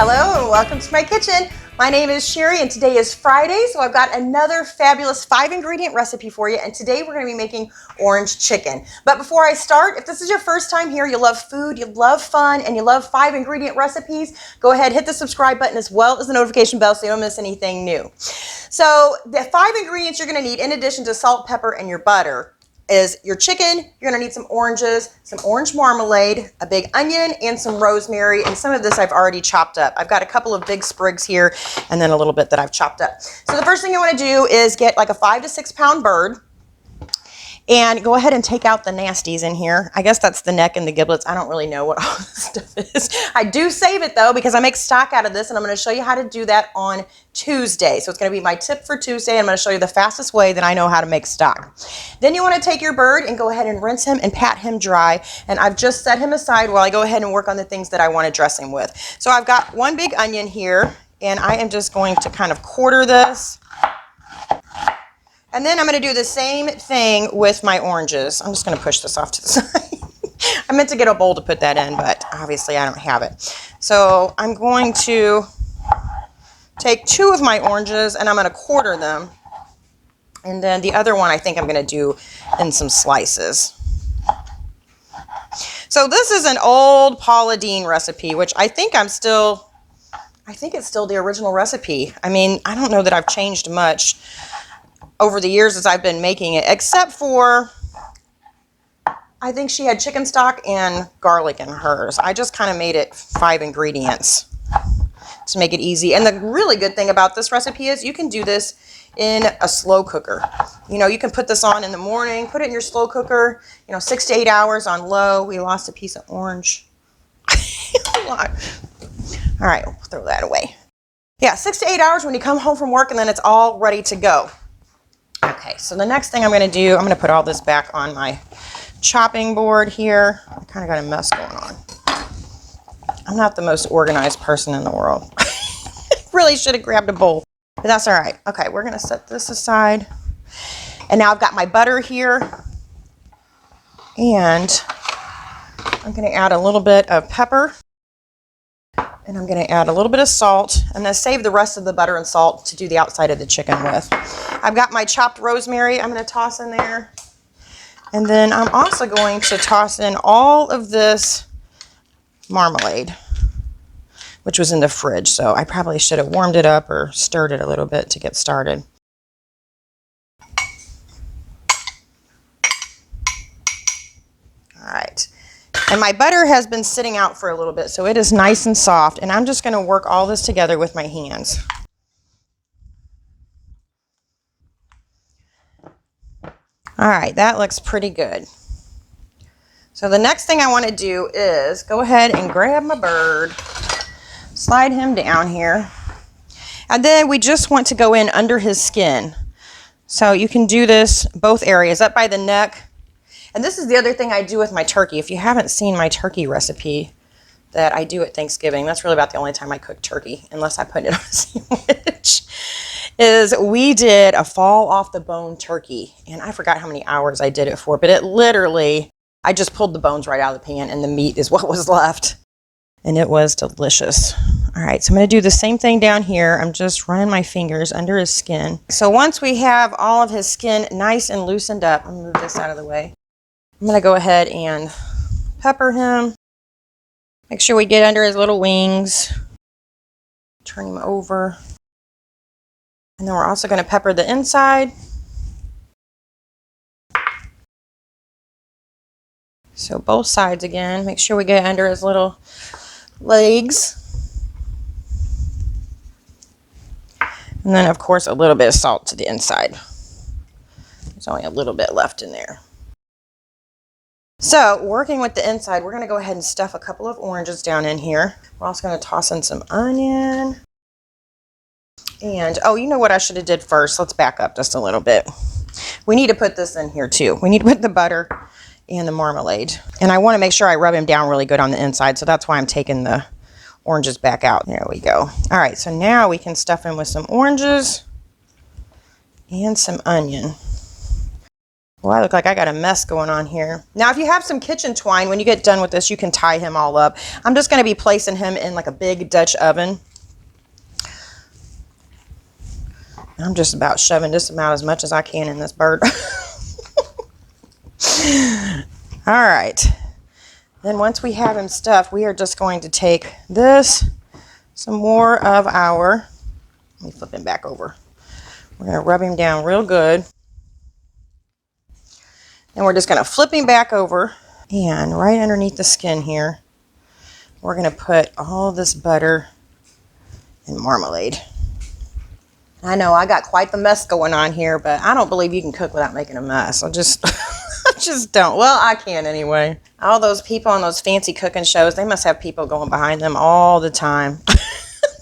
Hello and welcome to my kitchen. My name is Sherry and today is Friday, so I've got another fabulous 5-ingredient recipe for you, and today we're going to be making orange chicken. But before I start, if this is your first time here, you love food, you love fun, and you love 5-ingredient recipes, go ahead, hit the subscribe button as well as the notification bell so you don't miss anything new. So the 5 ingredients you're going to need in addition to salt, pepper, and your butter is your chicken. You're gonna need some oranges, some orange marmalade, a big onion, and some rosemary, and some of this I've already chopped up. I've got a couple of big sprigs here, and then a little bit that I've chopped up. So the first thing you wanna do is get like a 5 to 6 pound bird, and go ahead and take out the nasties in here. I guess that's the neck and the giblets. I don't really know what all this stuff is. I do save it though because I make stock out of this, and I'm gonna show you how to do that on Tuesday. So it's gonna be my tip for Tuesday. I'm gonna show you the fastest way that I know how to make stock. Then you wanna take your bird and go ahead and rinse him and pat him dry. And I've just set him aside while I go ahead and work on the things that I wanna dress him with. So I've got one big onion here, and I am just going to kind of quarter this. And then I'm going to do the same thing with my oranges. I'm just going to push this off to the side. I meant to get a bowl to put that in, but obviously I don't have it. So I'm going to take 2 of my oranges and I'm going to quarter them. And then the other one I think I'm going to do in some slices. So this is an old Paula Deen recipe, which I think it's still the original recipe. I mean, I don't know that I've changed much over the years as I've been making it, except for, I think she had chicken stock and garlic in hers. I just kind of made it 5 ingredients to make it easy. And the really good thing about this recipe is you can do this in a slow cooker. You know, you can put this on in the morning, put it in your slow cooker, 6 to 8 hours on low. We lost a piece of orange. All right, we'll throw that away. Yeah, 6 to 8 hours when you come home from work, and then it's all ready to go. Okay, so the next thing I'm going to do, I'm going to put all this back on my chopping board here. I kind of got a mess going on. I'm not the most organized person in the world. Really should have grabbed a bowl, but that's all right. Okay, we're going to set this aside. And now I've got my butter here. And I'm going to add a little bit of pepper. And I'm going to add a little bit of salt. I'm going to save the rest of the butter and salt to do the outside of the chicken with. I've got my chopped rosemary I'm going to toss in there. And then I'm also going to toss in all of this marmalade, which was in the fridge. So I probably should have warmed it up or stirred it a little bit to get started. All right. And my butter has been sitting out for a little bit, so it is nice and soft. And I'm just going to work all this together with my hands. All right, that looks pretty good. So the next thing I want to do is go ahead and grab my bird, slide him down here, and then we just want to go in under his skin. So you can do this both areas, up by the neck. And this is the other thing I do with my turkey. If you haven't seen my turkey recipe that I do at Thanksgiving, that's really about the only time I cook turkey, unless I put it on a sandwich, is we did a fall off the bone turkey. And I forgot how many hours I did it for, but it literally, I just pulled the bones right out of the pan and the meat is what was left. And it was delicious. All right, so I'm going to do the same thing down here. I'm just running my fingers under his skin. So once we have all of his skin nice and loosened up, I'm going to move this out of the way. I'm going to go ahead and pepper him. Make sure we get under his little wings. Turn him over. And then we're also going to pepper the inside. So both sides again. Make sure we get under his little legs. And then, of course, a little bit of salt to the inside. There's only a little bit left in there. So, working with the inside, we're going to go ahead and stuff a couple of oranges down in here. We're also going to toss in some onion. And, oh, you know what I should have did first? Let's back up just a little bit. We need to put this in here too. We need to put the butter and the marmalade. And I want to make sure I rub him down really good on the inside, so that's why I'm taking the oranges back out. There we go. All right, so now we can stuff him with some oranges and some onion. Well, I look like I got a mess going on here. Now, if you have some kitchen twine, when you get done with this, you can tie him all up. I'm just going to be placing him in like a big Dutch oven. I'm just about shoving this amount as much as I can in this bird. All right. Then once we have him stuffed, we are just going to take this, some more of our, let me flip him back over. We're going to rub him down real good. And we're just going to flip him back over. And right underneath the skin here, we're going to put all this butter and marmalade. I know I got quite the mess going on here, but I don't believe you can cook without making a mess. I just don't. Well, I can anyway. All those people on those fancy cooking shows, they must have people going behind them all the time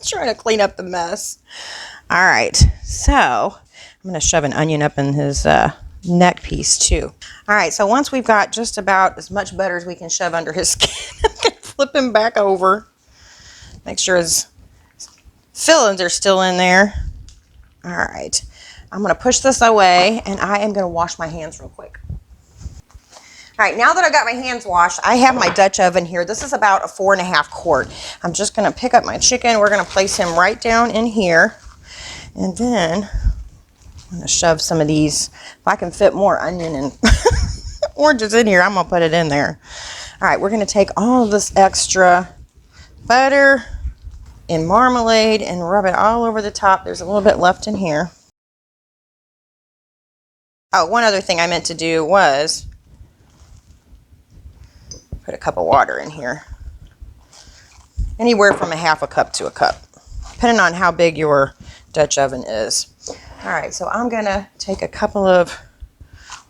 trying to clean up the mess. All right, so I'm going to shove an onion up in his neck piece too. All right, so once we've got just about as much butter as we can shove under his skin, I'm going to flip him back over. Make sure his fillings are still in there. All right, I'm going to push this away, and I am going to wash my hands real quick. All right, now that I've got my hands washed, I have my Dutch oven here. This is about a 4.5 quart. I'm just going to pick up my chicken. We're going to place him right down in here, and then I'm going to shove some of these. If I can fit more onion and oranges in here, I'm going to put it in there. All right, we're going to take all of this extra butter and marmalade and rub it all over the top. There's a little bit left in here. Oh, one other thing I meant to do was put a cup of water in here. Anywhere from a half a cup to a cup, depending on how big your Dutch oven is. All right, so I'm gonna take a couple of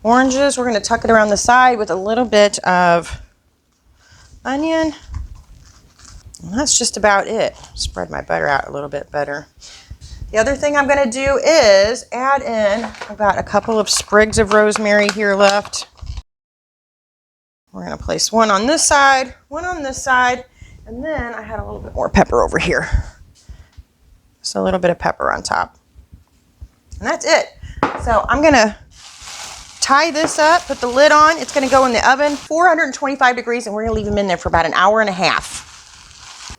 oranges. We're gonna tuck it around the side with a little bit of onion. And that's just about it. Spread my butter out a little bit better. The other thing I'm gonna do is add in, I've got a couple of sprigs of rosemary here left. We're going to place one on this side, one on this side, and then I had a little bit more pepper over here. Just a little bit of pepper on top. And that's it. So I'm going to tie this up, put the lid on. It's going to go in the oven, 425 degrees, and we're going to leave him in there for about an hour and a half.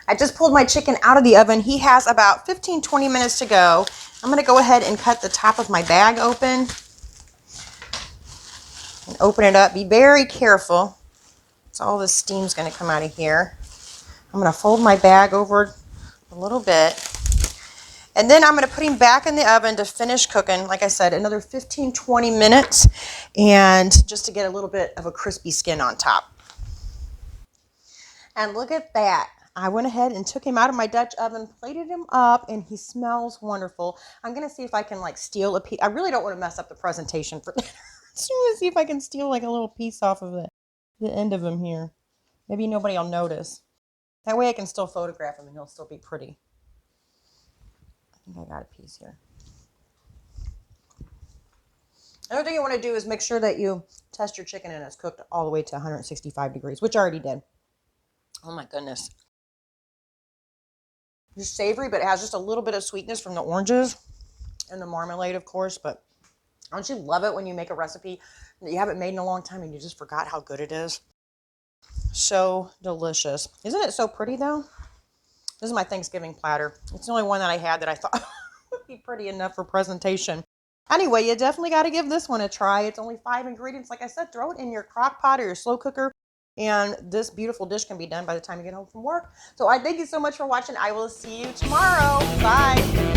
I just pulled my chicken out of the oven. He has about 15-20 minutes to go. I'm going to go ahead and cut the top of my bag open. And open it up. Be very careful. So all this steam's going to come out of here. I'm going to fold my bag over a little bit. And then I'm going to put him back in the oven to finish cooking. Like I said, another 15-20 minutes. And just to get a little bit of a crispy skin on top. And look at that. I went ahead and took him out of my Dutch oven, plated him up, and he smells wonderful. I'm going to see if I can like steal a piece. I really don't want to mess up the presentation for dinner. So I'm gonna see if I can steal like a little piece off of it, the end of him here. Maybe nobody will notice. That way I can still photograph him and he'll still be pretty. I think I got a piece here. Another thing you want to do is make sure that you test your chicken and it's cooked all the way to 165 degrees, which I already did. Oh my goodness. It's savory, but it has just a little bit of sweetness from the oranges and the marmalade, of course, but don't you love it when you make a recipe that you haven't made in a long time and you just forgot how good it is? So delicious. Isn't it so pretty though? This is my Thanksgiving platter. It's the only one that I had that I thought would be pretty enough for presentation. Anyway, you definitely got to give this one a try. It's only 5 ingredients. Like I said, throw it in your crock pot or your slow cooker. And this beautiful dish can be done by the time you get home from work. So I thank you so much for watching. I will see you tomorrow. Bye.